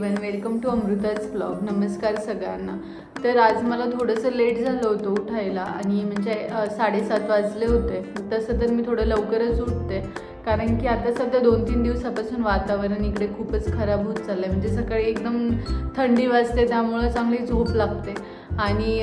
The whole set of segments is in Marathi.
Everyone, welcome to Amrita's blog. नमस्कार सगळ्यांना. तर आज मला थोडंसं लेट झालं होतं उठायला आणि म्हणजे 7:30 वाजले होते. तसं तर मी थोडं लवकरच उठते कारण की आता सध्या 2-3 दिवसापासून वातावरण इकडे खूपच खराब होत चाललं आहे. म्हणजे सकाळी एकदम थंडी वाजते, त्यामुळं चांगली झोप लागते आणि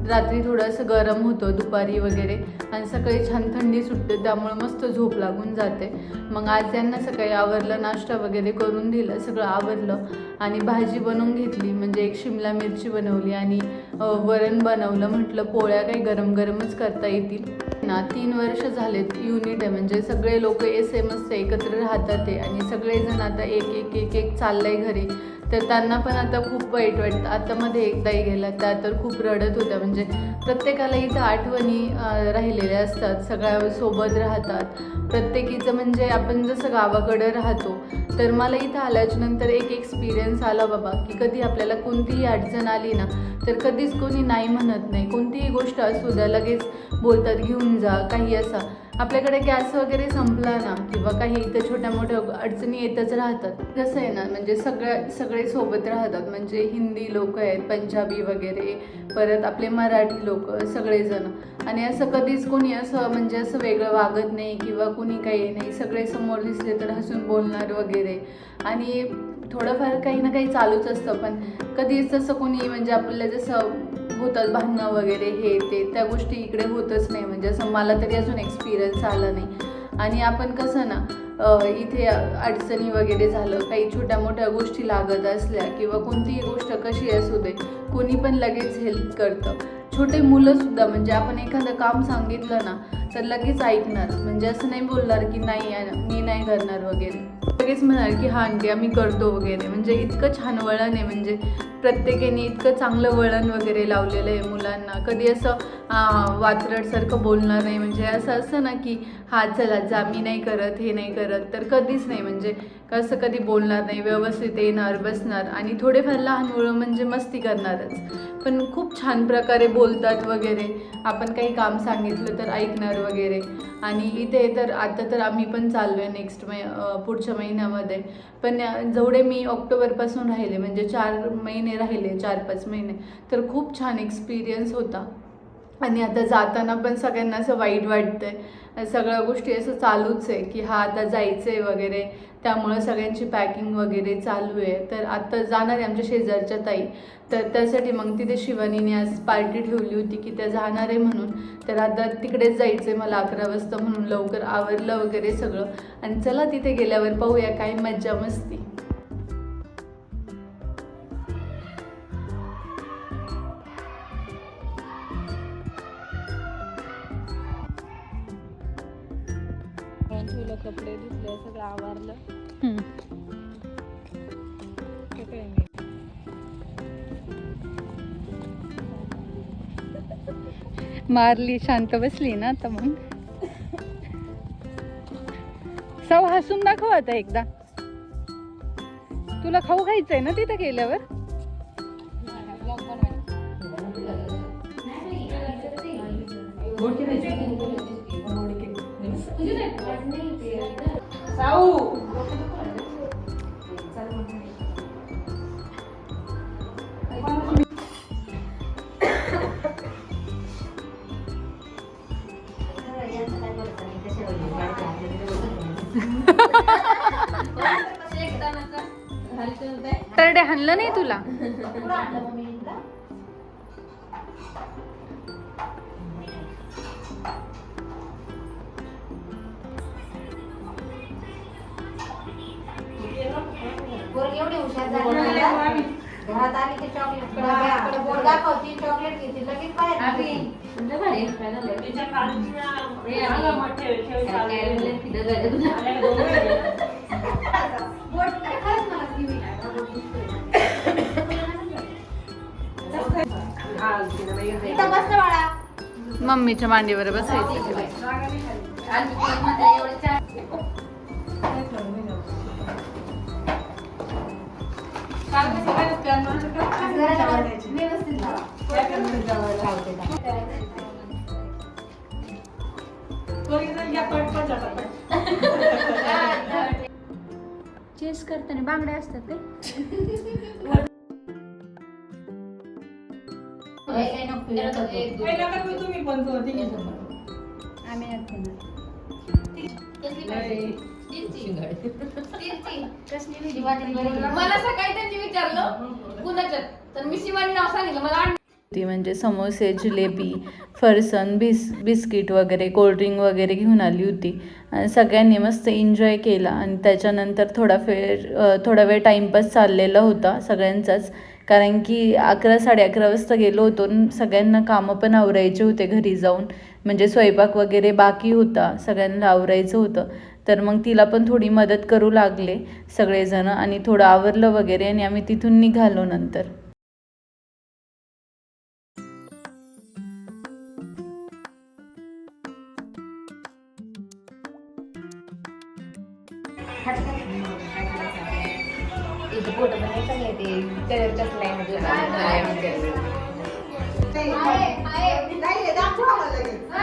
रात्री थोडंसं गरम होतं दुपारी वगैरे आणि सकाळी छान थंडी सुटते, त्यामुळं मस्त झोप लागून जाते. मग आज त्यांना सकाळी आवरलं, नाश्ता वगैरे करून दिलं, सगळं आवरलं आणि भाजी बनवून घेतली. म्हणजे एक शिमला मिरची बनवली आणि वरण बनवलं. म्हटलं पोळ्या काही गरम गरमच करता येतील ना. 3 वर्ष झालेत युनिट आहे, म्हणजे सगळे लोक सेमच एकत्र राहतात ते आणि सगळेजण आता एक एक एक एक चाललंय घरी. तर त्यांना पण आता खूप वाईट वाटतं. आता मध्ये एकदाही गेला त्या तर खूप रडत होत्या. म्हणजे प्रत्येकाला इथं आठवणी राहिलेल्या असतात, सगळ्या सोबत राहतात प्रत्येकीचं. म्हणजे आपण जसं गावाकडं राहतो तर मला इथं आल्याच्यानंतर एक एक्सपिरियन्स आला बाबा की कधी आपल्याला कोणतीही अडचण आली ना तर कधीच कोणी नाही म्हणत नाही. कोणतीही गोष्ट असू द्या लगेच बोलतात घेऊन जा. काही असा आपल्याकडे गॅस वगैरे संपला ना किंवा काही इथं छोट्या मोठ्या अडचणी येतच राहतात. कसं आहे ना, म्हणजे सगळे सोबत राहतात. म्हणजे हिंदी लोक आहेत, पंजाबी वगैरे, परत आपले मराठी लोक सगळेजण. आणि असं कधीच कोणी असं म्हणजे असं वेगळं वागत नाही किंवा कोणी काही नाही. सगळे समोर दिसले तर हसून बोलणार वगैरे आणि थोडंफार काही ना काही चालूच असतं. पण कधीच तसं कोणी म्हणजे आपल्याला जसं होतात भांडणं वगैरे हे ते त्या गोष्टी इकडे होतच नाही. म्हणजे असं मला तरी अजून एक्सपिरियन्स आला नाही. आणि आपण कसं ना इथे अडचणी वगैरे झालं, काही छोट्या मोठ्या गोष्टी लागत असल्या किंवा कोणतीही गोष्ट कशी असू दे कोणी पण लगेच हेल्प करतं. छोटे मुलंसुद्धा म्हणजे आपण एखादं काम सांगितलं ना तर लगेच ऐकणार. म्हणजे असं नाही बोलणार की नाही मी नाही करणार वगैरे, लगेच म्हणणार की हां आंटी आम्ही करतो वगैरे. म्हणजे इतकं छान वळण आहे. म्हणजे प्रत्येकाने इतकं चांगलं वळण वगैरे लावलेलं आहे मुलांना. कधी असं वात्रटसारखं बोलणार नाही. म्हणजे असं असतं ना की हा चला जा मी नाही करत हे नाही करत, तर कधीच नाही. म्हणजे कसं कधी बोलणार नाही, व्यवस्थित येणार बसणार आणि थोडेफार लहान मुलं म्हणजे मस्ती करणारच, पण खूप छान प्रकारे बोलतात वगैरे. आपण काही काम सांगितलं तर ऐकणार वगैरे. आणि इथे तर आता तर आम्ही पण चाललो आहे नेक्स्ट पुढच्या महिन्यामध्ये. पण जेवढे मी ऑक्टोबरपासून राहिले म्हणजे 4 महिने राहिले, 4-5 महिने, तर खूप छान एक्सपिरियन्स होता. आणि आता जाताना पण सगळ्यांना असं वाईट वाटतंय. सगळ्या गोष्टी असं चालूच आहे की हा आता जायचं आहे वगैरे, त्यामुळं सगळ्यांची पॅकिंग वगैरे चालू आहे. तर आता जाणार आहे आमच्या शेजारच्या ताई, तर त्यासाठी मग तिथे शिवानीने आज पार्टी ठेवली होती की त्या जाणार आहे म्हणून. तर आता तिकडेच जायचं आहे मला 11 वाजता, म्हणून लवकर आवरलं वगैरे सगळं. आणि चला तिथे गेल्यावर पाहूया काय मज्जा मस्ती. कपडे धुतले, सगळं आवरलं. मारली, शांत बसली ना आता. मग साव हसून दाखव आता एकदा. तुला खाऊ खायचंय ना तिथे गेल्यावर. तरडे हाणलं नाही तुला. एवढी हुशार झाली घरात आली की चॉकलेट बोर्ड दाखवती, चॉकलेट घेते लगेच बाहेर. मम्मीच्या मांडीवर बसायचं. चेस करताना बांगड्या असतात ते काही नको त्याला तर एक, दोन. तुम्ही पण आम्ही आणते ना. कसली पाहिजे? स्टीलची. कसली वेगळी वाटली बरी. मला सकाळी त्यांनी विचारलं कुणाच्यात, तर मी शिवानी नाव सांगितलं. मला ती म्हणजे समोसे, जिलेबी, फरसन, बिस्किट वगैरे, कोल्ड्रिंक वगैरे घेऊन आली होती आणि सगळ्यांनी मस्त एन्जॉय केला. आणि त्याच्यानंतर थोडा वेळ टाईमपास चाललेला होता सगळ्यांचाच, कारण की 11, 11:30 वाजता गेलो होतो. सगळ्यांना कामं पण आवरायचे होते घरी जाऊन, म्हणजे स्वयंपाक वगैरे बाकी होता, सगळ्यांना आवरायचं होतं. तर मग तिला पण थोडी मदत करू लागले सगळेजण आणि थोडं आवरलं वगैरे आणि आम्ही तिथून निघालो नंतर. इथं फोटो पण नाही चांगले ते कलरच्या स्लाईडमध्ये नाही दाखवा मला लगेच.